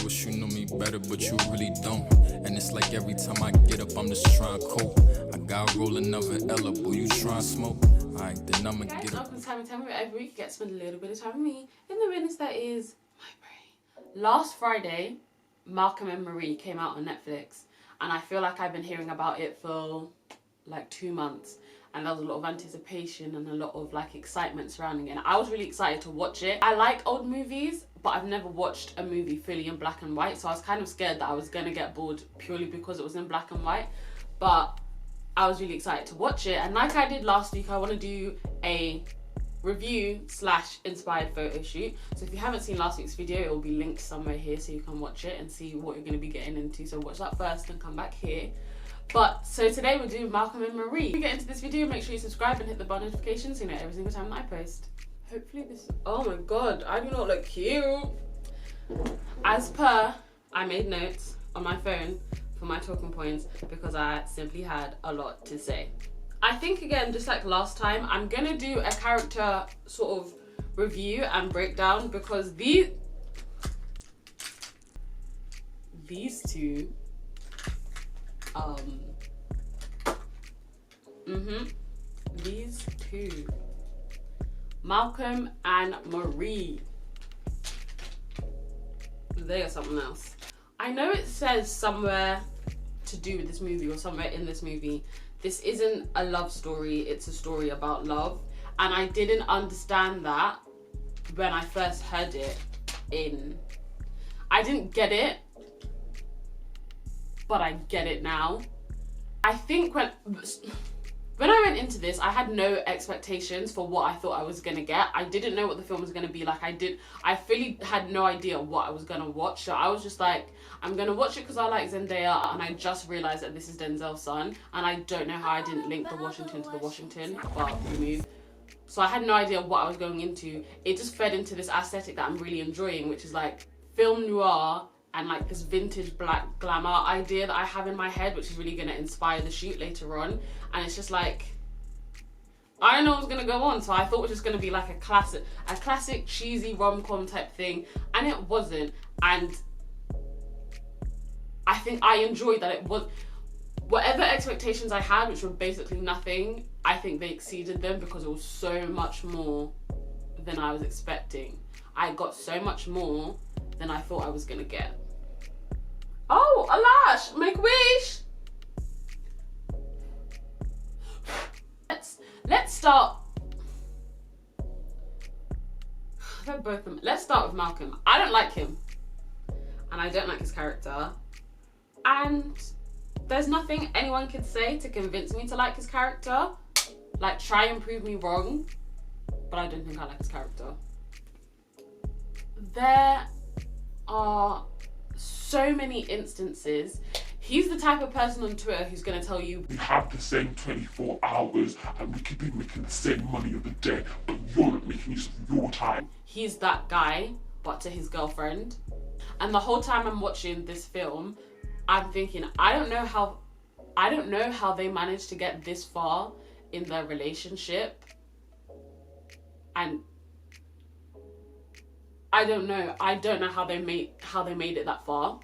wish you knew me better, but you really don't. And it's like every time I get up, I'm just trying to cope. I gotta roll another L up, boy, you trying to smoke? Alright, then I'ma get up. Welcome to Temi, where every week you get to spend a little bit of time with me in the minutes that is my brain. Last Friday, Malcom and Marie came out on Netflix, and I feel like I've been hearing about it for like 2 months. And there was a lot of anticipation and a lot of like excitement surrounding it. And I was really excited to watch it. I like old movies, but I've never watched a movie fully in black and white. So I was kind of scared that I was gonna get bored purely because it was in black and white. But I was really excited to watch it. And like I did last week, I want to do a review / inspired photo shoot. So if you haven't seen last week's video, it will be linked somewhere here so you can watch it and see what you're going to be getting into. So watch that first and come back here. But so today we're doing Malcom and Marie. If you get into this video, make sure you subscribe and hit the bell notification so you know every single time that I post. Hopefully this, oh my god, I do not look cute. As per, I made notes on my phone for my talking points because I simply had a lot to say. I think again, just like last time, I'm gonna do a character sort of review and breakdown because these two these two, Malcom and Marie, they are something else. I know it says somewhere to do with this movie or somewhere in this movie, this isn't a love story, it's a story about love. And I didn't understand that when I first heard it I didn't get it, but I get it now. I think when I went into this, I had no expectations for what I thought I was gonna get. I didn't know what the film was gonna be like. I fully had no idea what I was gonna watch. So I was just like, I'm gonna watch it because I like Zendaya, and I just realized that this is Denzel's son, and I don't know how I didn't link the Washington to the Washington, but we moved. So I had no idea what I was going into. It just fed into this aesthetic that I'm really enjoying, which is like film noir and like this vintage black glamour idea that I have in my head, which is really gonna inspire the shoot later on. And it's just like, I don't know what's gonna go on. So I thought it was just gonna be like a classic cheesy rom-com type thing, and it wasn't. And I think I enjoyed that it was, whatever expectations I had, which were basically nothing, I think they exceeded them because it was so much more than I was expecting. I got so much more than I thought I was gonna get. Oh, a lash! Make a wish! Let's start. They're both of them. Let's start with Malcom. I don't like him, and I don't like his character. And there's nothing anyone could say to convince me to like his character. Like, try and prove me wrong, but I don't think I like his character. There are so many instances. He's the type of person on Twitter who's going to tell you, we have the same 24 hours and we could be making the same money of the day, but you're not making use of your time. He's that guy, but to his girlfriend. And the whole time I'm watching this film, I'm thinking, I don't know how they managed to get this far in their relationship. And I don't know how they made it that far.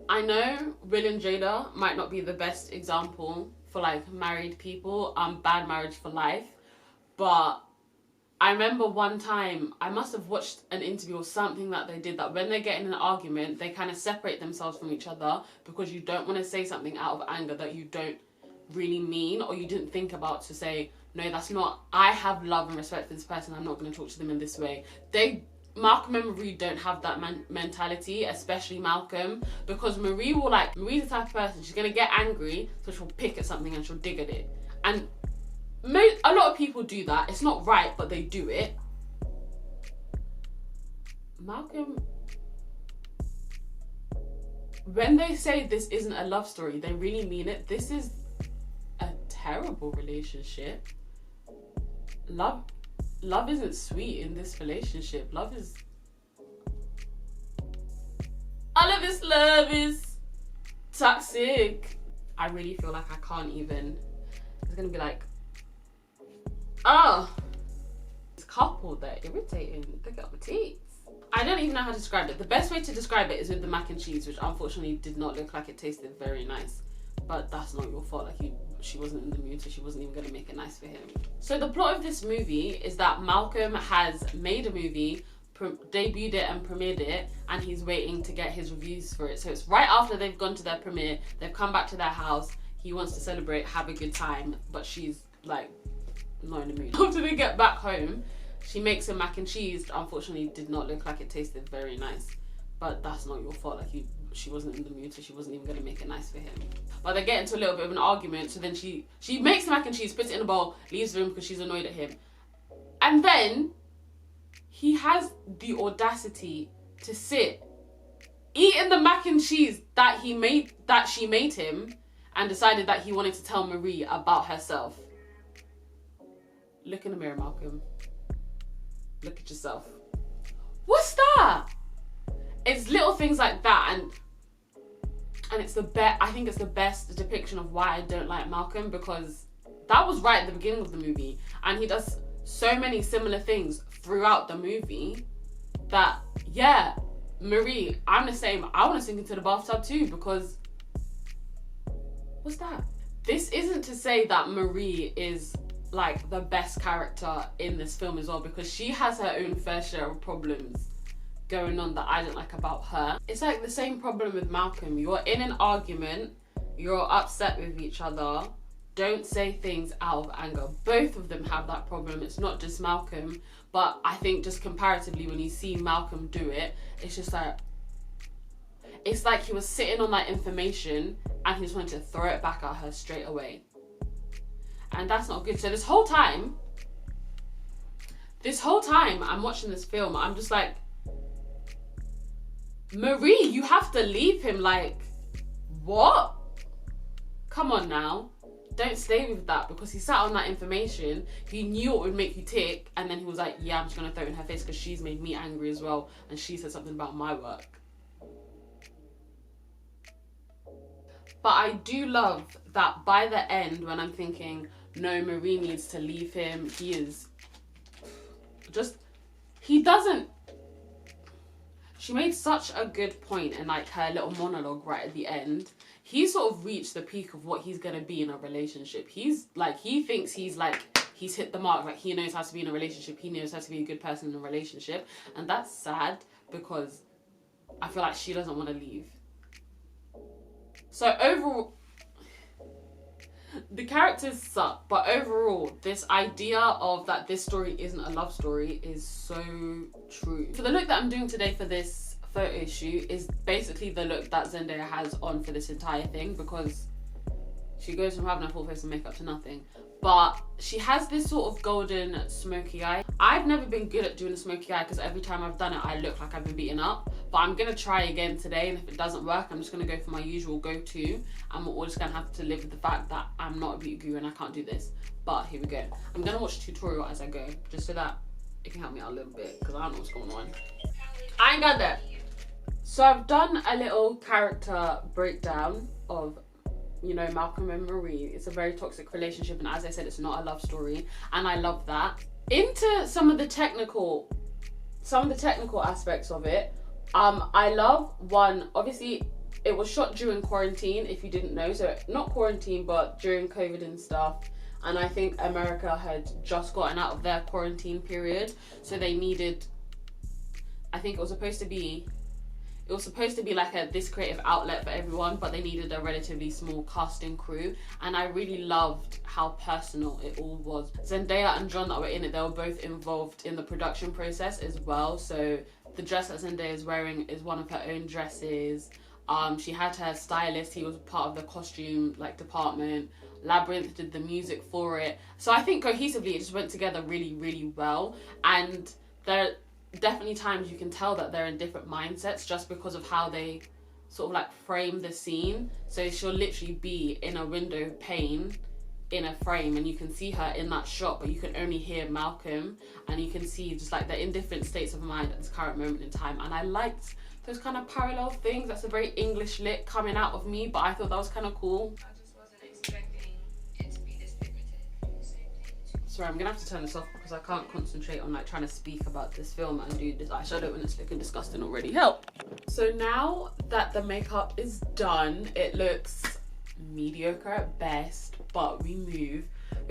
I know Will and Jada might not be the best example for like married people, bad marriage for life, but I remember one time, I must have watched an interview or something that they did, that when they get in an argument, they kind of separate themselves from each other because you don't want to say something out of anger that you don't really mean or you didn't think about, to say, no, that's not, I have love and respect for this person, I'm not going to talk to them in this way. Malcom and Marie don't have that mentality, especially Malcom, because Marie's the type of person, she's going to get angry, so she'll pick at something and she'll dig at it. And a lot of people do that. It's not right, but they do it. Malcom, when they say this isn't a love story, they really mean it. This is a terrible relationship. Love isn't sweet in this relationship. Love is toxic. I really feel like I can't even. It's gonna be like, oh, this couple, they're irritating. They got my teeth. I don't even know how to describe it. The best way to describe it is with the mac and cheese, which unfortunately did not look like it tasted very nice. But that's not your fault. Like, she wasn't in the mood, so she wasn't even going to make it nice for him. So the plot of this movie is that Malcolm has made a movie, debuted it and premiered it, and he's waiting to get his reviews for it. So it's right after they've gone to their premiere, they've come back to their house, he wants to celebrate, have a good time, but she's like not in the mood. After they get back home, she makes him mac and cheese. Unfortunately, did not look like it tasted very nice. But that's not your fault. Like, she wasn't in the mood, so she wasn't even going to make it nice for him. But they get into a little bit of an argument, so then she makes the mac and cheese, puts it in a bowl, leaves the room because she's annoyed at him. And then he has the audacity to sit, eating the mac and cheese that she made him, and decided that he wanted to tell Marie about herself. Look in the mirror, Malcolm. Look at yourself. What's that? It's little things like that, and it's I think it's the best depiction of why I don't like Malcolm, because that was right at the beginning of the movie, and he does so many similar things throughout the movie that, yeah, Marie, I'm the same. I want to sink into the bathtub too, because what's that? This isn't to say that Marie is like the best character in this film as well, because she has her own fair share of problems going on that I don't like about her. It's like the same problem with Malcolm. You're in an argument, you're upset with each other, don't say things out of anger. Both of them have that problem. It's not just Malcolm, but I think just comparatively, when you see Malcolm do it, it's just like, it's like he was sitting on that information and he just wanted to throw it back at her straight away. And that's not good. So this whole time I'm watching this film, I'm just like, Marie, you have to leave him. Like, what? Come on now. Don't stay with that, because he sat on that information. He knew it would make you tick, and then he was like, yeah, I'm just gonna throw it in her face because she's made me angry as well, and she said something about my work. But I do love that by the end, when I'm thinking, no, Marie needs to leave him, she made such a good point in like her little monologue right at the end. He sort of reached the peak of what he's gonna be in a relationship. He's like, he thinks he's hit the mark, like he knows how to be in a relationship, he knows how to be a good person in a relationship. And that's sad, because I feel like she doesn't want to leave. So overall, the characters suck, but overall, this idea of that this story isn't a love story is so true. So the look that I'm doing today for this photo shoot is basically the look that Zendaya has on for this entire thing, because she goes from having a full face of makeup to nothing. But she has this sort of golden smoky eye. I've never been good at doing a smoky eye, because every time I've done it, I look like I've been beaten up. But I'm gonna try again today, and if it doesn't work, I'm just gonna go for my usual go-to, and we're all just gonna have to live with the fact that I'm not a beauty guru and I can't do this. But here we go. I'm gonna watch a tutorial as I go, just so that it can help me out a little bit, because I don't know what's going on. I ain't got that. So I've done a little character breakdown of, you know, Malcolm and Marie. It's a very toxic relationship, and as I said, it's not a love story, and I love that. Into some of the technical aspects of it. I love one, obviously it was shot during quarantine, if you didn't know, so not quarantine but during COVID and stuff, and I think America had just gotten out of their quarantine period, so they needed, I think it was supposed to be like this creative outlet for everyone, but they needed a relatively small casting crew, and I really loved how personal it all was. Zendaya and John that were in it, they were both involved in the production process as well, so the dress that Zendaya is wearing is one of her own dresses. She had her stylist, he was part of the costume department. Labyrinth did the music for it. So I think cohesively it just went together really, really well, and there definitely times you can tell that they're in different mindsets just because of how they sort of like frame the scene. So she'll literally be in a window pane in a frame, and you can see her in that shot, but you can only hear Malcolm, and you can see just like they're in different states of mind at this current moment in time. And I liked those kind of parallel things. That's a very English lit coming out of me, but I thought that was kind of cool. I just wasn't expecting it to be this pigmented. Sorry, I'm gonna have to turn this off because I can't concentrate on like trying to speak about this film and do this eyeshadow when it's looking disgusting already. Help! So now that the makeup is done, it looks mediocre at best, but we're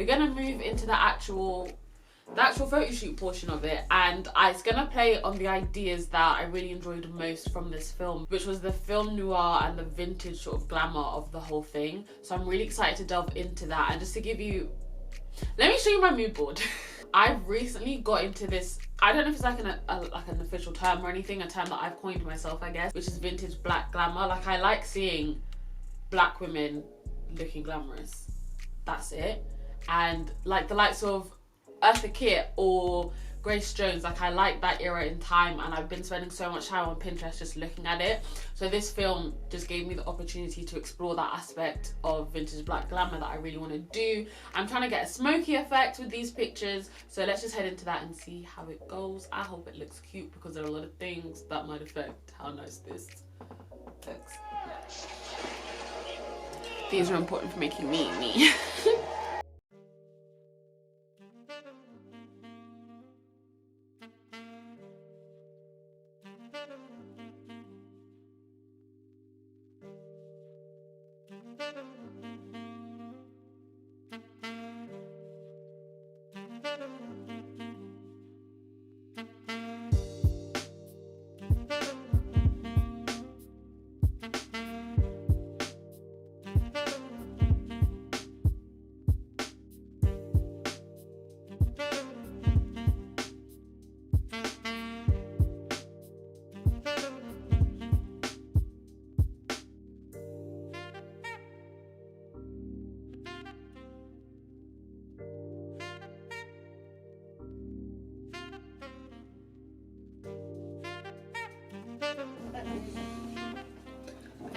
gonna move into the actual photo shoot portion of it, and it's gonna play on the ideas that I really enjoyed most from this film, which was the film noir and the vintage sort of glamour of the whole thing. So I'm really excited to delve into that, and just to give you, let me show you my mood board. I've recently got into this, I don't know if it's like an official term or anything, a term that I've coined myself, I guess, which is vintage black glamour. Like, I like seeing black women looking glamorous. That's it. And like the likes of Eartha Kitt or Grace Jones, like I like that era in time, and I've been spending so much time on Pinterest just looking at it. So this film just gave me the opportunity to explore that aspect of vintage black glamour that I really want to do. I'm trying to get a smoky effect with these pictures, so let's just head into that and see how it goes. I hope it looks cute because there are a lot of things that might affect how nice this looks. These are important for making me.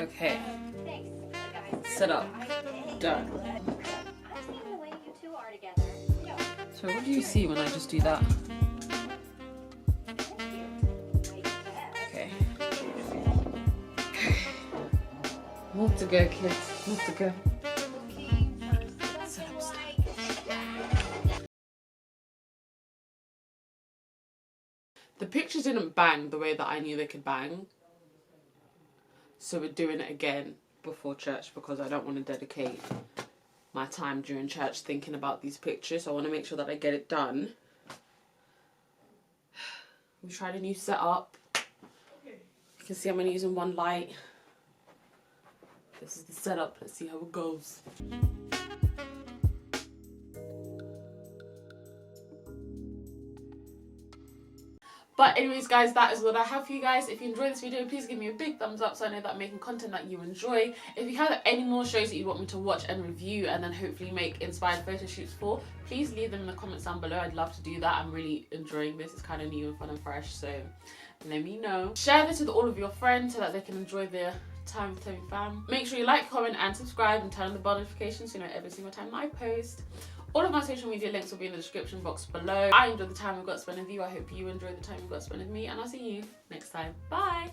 Okay. Set up. Done. So what do you see when I just do that? Okay. More to go, kids. More to go. Set up stuff. The pictures didn't bang the way that I knew they could bang. So we're doing it again before church because I don't want to dedicate my time during church thinking about these pictures. So I want to make sure that I get it done. We tried a new setup. You can see I'm only using one light. This is the setup. Let's see how it goes. But anyways, guys, that is what I have for you guys. If you enjoyed this video, please give me a big thumbs up so I know that I'm making content that you enjoy. If you have any more shows that you want me to watch and review and then hopefully make inspired photo shoots for, please leave them in the comments down below. I'd love to do that. I'm really enjoying this. It's kind of new and fun and fresh, so let me know. Share this with all of your friends so that they can enjoy their time with Temi fam. Make sure you like, comment and subscribe and turn on the bell notifications so you know every single time I post. All of my social media links will be in the description box below. I enjoyed the time we've got to spend with you. I hope you enjoyed the time we've got to spend with me, and I'll see you next time. Bye!